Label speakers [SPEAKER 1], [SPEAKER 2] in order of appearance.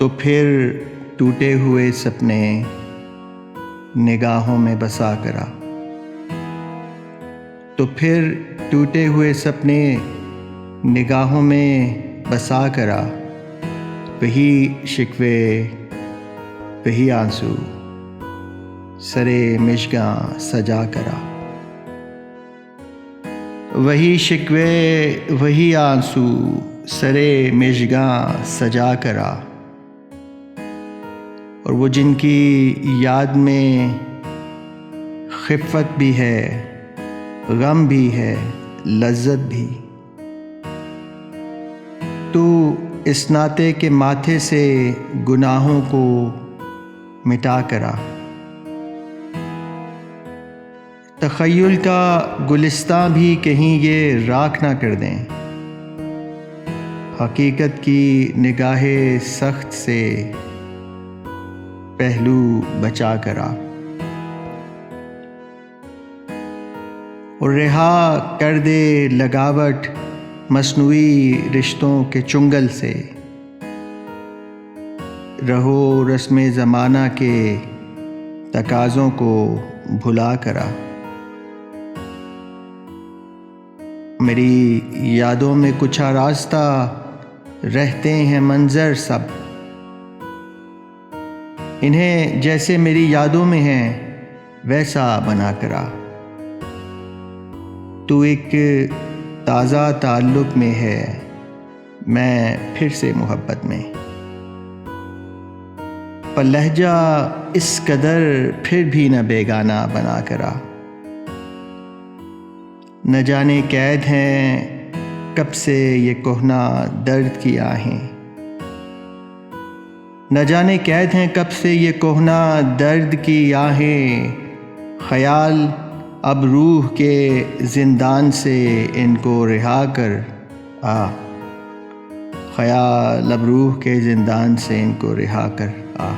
[SPEAKER 1] تو پھر ٹوٹے ہوئے سپنے نگاہوں میں بسا کرا، تو پھر ٹوٹے ہوئے سپنے نگاہوں میں بسا کرا، وہی شکوے وہی آنسو سرے مژگاں سجا کرا، وہی شکوے وہی آنسو سرے مژگاں سجا کرا، اور وہ جن کی یاد میں خفت بھی ہے، غم بھی ہے، لذت بھی، تو اس ناطے کے ماتھے سے گناہوں کو مٹا کرا، تخیل کا گلستاں بھی کہیں یہ راکھ نہ کر دیں، حقیقت کی نگاہ سخت سے پہلو بچا کرا، اور رہا کر دے لگاوٹ مصنوعی رشتوں کے چنگل سے، رہو رسم زمانہ کے تقاضوں کو بھلا کرا، میری یادوں میں کچھ آراستہ رہتے ہیں منظر سب، انہیں جیسے میری یادوں میں ہیں ویسا بنا کرا، تو ایک تازہ تعلق میں ہے، میں پھر سے محبت میں، پر لہجہ اس قدر پھر بھی نہ بیگانہ بنا کرا، نہ جانے قید ہیں کب سے یہ کہنا درد کی آہیں، نہ جانے قید ہیں کب سے یہ کہنا درد کی آہیں، خیال اب روح کے زندان سے ان کو رہا کر آ، خیال اب روح کے زندان سے ان کو رہا کر آ۔